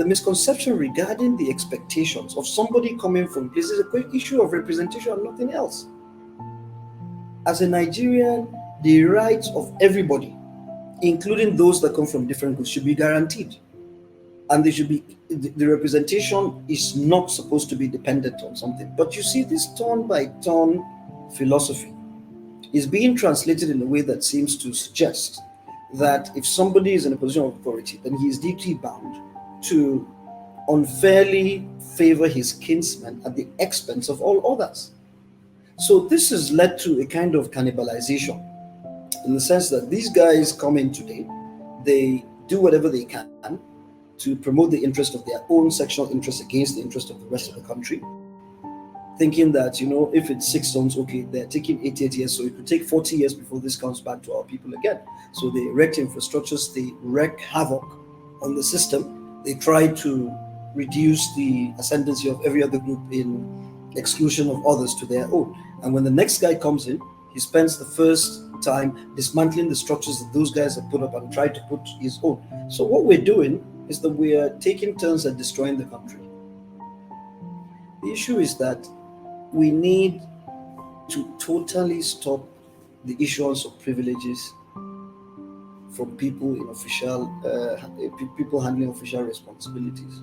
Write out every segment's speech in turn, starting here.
the misconception regarding the expectations of somebody coming from places is a quick issue of representation and nothing else. As a Nigerian, the rights of everybody, including those that come from different groups, should be guaranteed. And they should be, the representation is not supposed to be dependent on something. But you see, this turn by turn philosophy is being translated in a way that seems to suggest that if somebody is in a position of authority, then he is deeply bound to unfairly favor his kinsmen at the expense of all others. So this has led to a kind of cannibalization, in the sense that these guys come in today, they do whatever they can to promote the interest of their own sectional interests against the interest of the rest of the country, thinking that, if it's 6 sons, okay, they're taking 88 years, so it could take 40 years before this comes back to our people again. So they erect infrastructures, they wreak havoc on the system, they try to reduce the ascendancy of every other group in exclusion of others to their own. And when the next guy comes in, he spends the first time dismantling the structures that those guys have put up and try to put his own. So what we're doing is that we are taking turns at destroying the country. The issue is that we need to totally stop the issuance of privileges from people in people handling official responsibilities.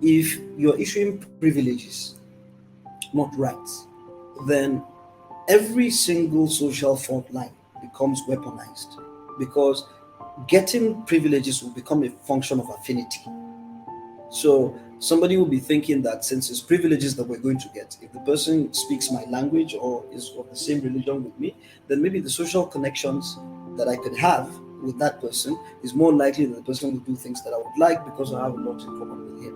If you're issuing privileges, not rights, then every single social fault line becomes weaponized, because getting privileges will become a function of affinity. So somebody will be thinking that since it's privileges that we're going to get, if the person speaks my language or is of the same religion with me, then maybe the social connections that I could have with that person is more likely that the person will do things that I would like because I have a lot in common with him.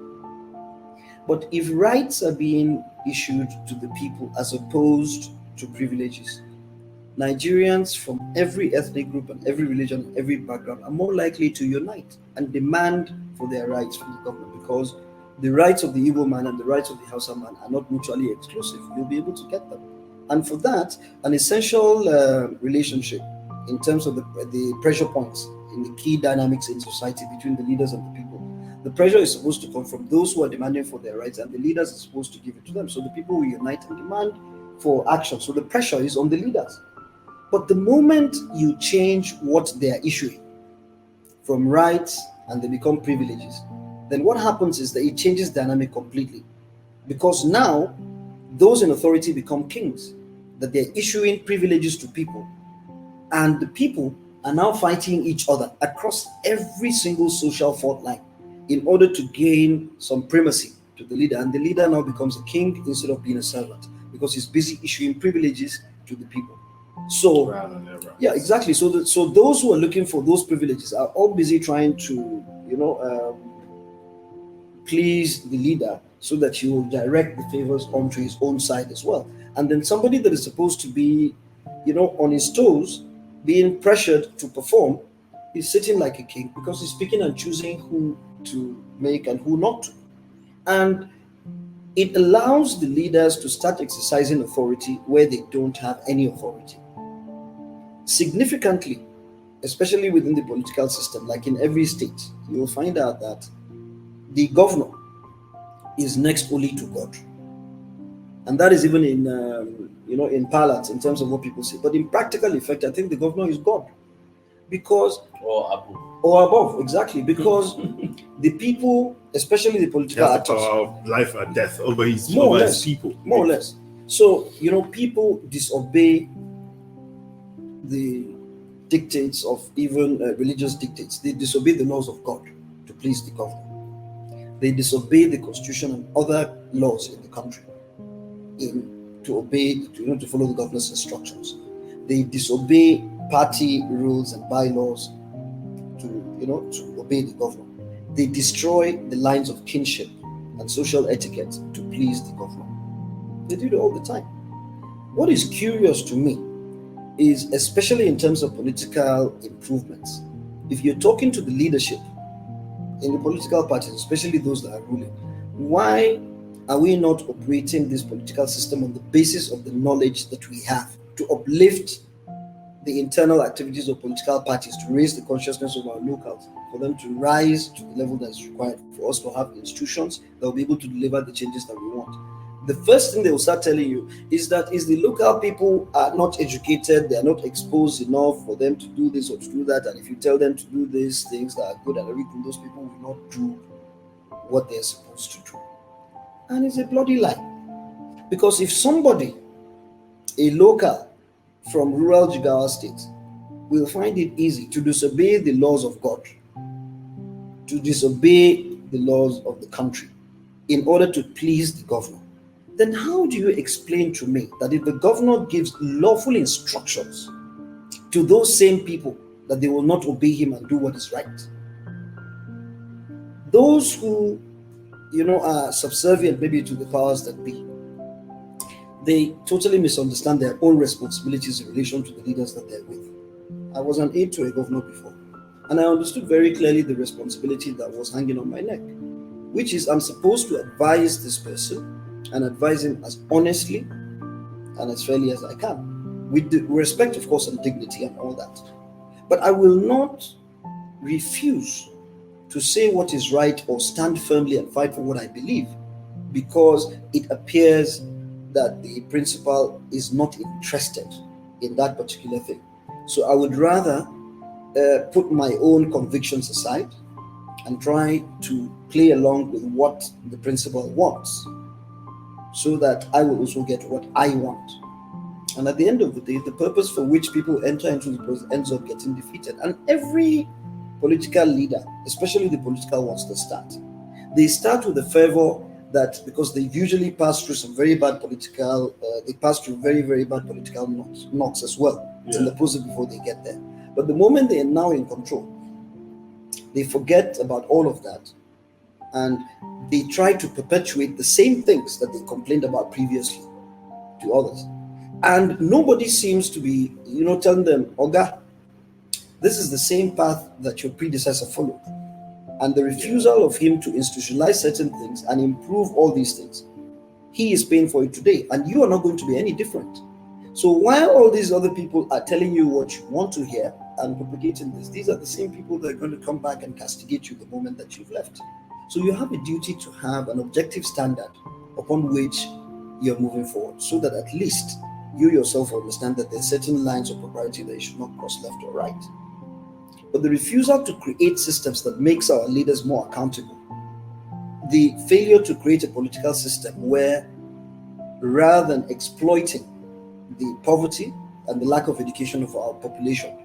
But if rights are being issued to the people as opposed to privileges, Nigerians from every ethnic group and every religion, every background are more likely to unite and demand for their rights from the government, because the rights of the Igbo man and the rights of the Hausa man are not mutually exclusive. You'll be able to get them. And for that, an essential relationship in terms of the pressure points in the key dynamics in society between the leaders and the people. The pressure is supposed to come from those who are demanding for their rights, and the leaders are supposed to give it to them. So the people will unite and demand for action. So the pressure is on the leaders. But the moment you change what they are issuing from rights and they become privileges, then what happens is that it changes dynamic completely. Because now those in authority become kings, that they're issuing privileges to people, and the people are now fighting each other across every single social fault line in order to gain some primacy to the leader. And the leader now becomes a king instead of being a servant, because he's busy issuing privileges to the people. So yeah, exactly. So those who are looking for those privileges are all busy trying to please the leader so that he will direct the favors onto his own side as well. And then somebody that is supposed to be on his toes, being pressured to perform, is sitting like a king because he's picking and choosing who to make and who not to. And it allows the leaders to start exercising authority where they don't have any authority. Significantly, especially within the political system, like in every state, you will find out that the governor is next only to God. And that is even in parlance, in terms of what people say. But in practical effect, I think the governor is God. Because or above, exactly, because the people, especially the political actors, the power of life and death over his people. More or less. So, people disobey the dictates of even religious dictates. They disobey the laws of God to please the government. They disobey the constitution and other laws in the country to follow the governor's instructions. They disobey party rules and bylaws to obey the governor. They destroy the lines of kinship and social etiquette to please the governor. They do it all the time. What is curious to me is, especially in terms of political improvements, if you're talking to the leadership in the political parties, especially those that are ruling, why are we not operating this political system on the basis of the knowledge that we have to uplift the internal activities of political parties to raise the consciousness of our locals, for them to rise to the level that is required for us to have institutions that will be able to deliver the changes that we want. The first thing they will start telling you is that is the local people are not educated, they are not exposed enough for them to do this or to do that, and if you tell them to do these things that are good and everything, those people will not do what they're supposed to do. And it's a bloody lie. Because if somebody, a local from rural Jigawa State, will find it easy to disobey the laws of God, to disobey the laws of the country in order to please the governor, then how do you explain to me that if the governor gives lawful instructions to those same people that they will not obey him and do what is right? Those who, are subservient maybe to the powers that be, they totally misunderstand their own responsibilities in relation to the leaders that they're with. I was an aide to a governor before, and I understood very clearly the responsibility that was hanging on my neck, which is I'm supposed to advise this person and advise him as honestly and as fairly as I can, with the respect, of course, and dignity and all that. But I will not refuse to say what is right or stand firmly and fight for what I believe, because it appears that the principal is not interested in that particular thing. So I would rather put my own convictions aside and try to play along with what the principal wants, so that I will also get what I want. And at the end of the day, the purpose for which people enter into the process ends up getting defeated. And every political leader, especially the political ones that start, they start with the fervor that because they usually pass through some very bad political, they pass through very, very bad political knocks as well in the process before they get there. But the moment they are now in control, they forget about all of that and they try to perpetuate the same things that they complained about previously to others. And nobody seems to be, telling them, Oga, this is the same path that your predecessor followed. And the refusal of him to institutionalize certain things and improve all these things, he is paying for it today, and you are not going to be any different. So while all these other people are telling you what you want to hear and propagating this, these are the same people that are going to come back and castigate you the moment that you've left. So you have a duty to have an objective standard upon which you're moving forward, so that at least you yourself understand that there are certain lines of propriety that you should not cross left or right. But the refusal to create systems that makes our leaders more accountable, the failure to create a political system where, rather than exploiting the poverty and the lack of education of our population,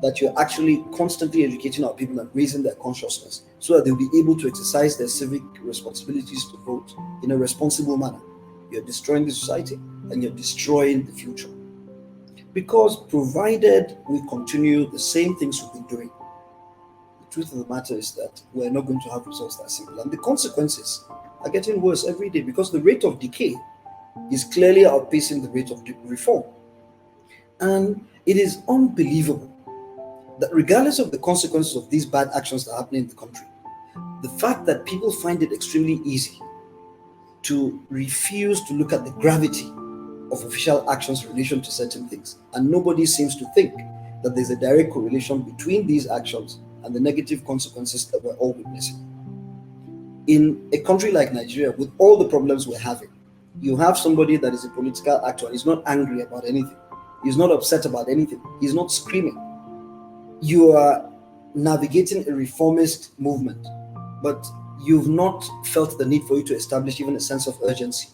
that you're actually constantly educating our people and raising their consciousness so that they'll be able to exercise their civic responsibilities to vote in a responsible manner. You're destroying the society and you're destroying the future. Because provided we continue the same things we've been doing, the truth of the matter is that we're not going to have results that simple. And the consequences are getting worse every day because the rate of decay is clearly outpacing the rate of reform. And it is unbelievable that regardless of the consequences of these bad actions that are happening in the country, the fact that people find it extremely easy to refuse to look at the gravity of official actions in relation to certain things, and nobody seems to think that there's a direct correlation between these actions and the negative consequences that we're all witnessing. In a country like Nigeria, with all the problems we're having, you have somebody that is a political actor and he's not angry about anything, he's not upset about anything, he's not screaming. You are navigating a reformist movement, but you've not felt the need for you to establish even a sense of urgency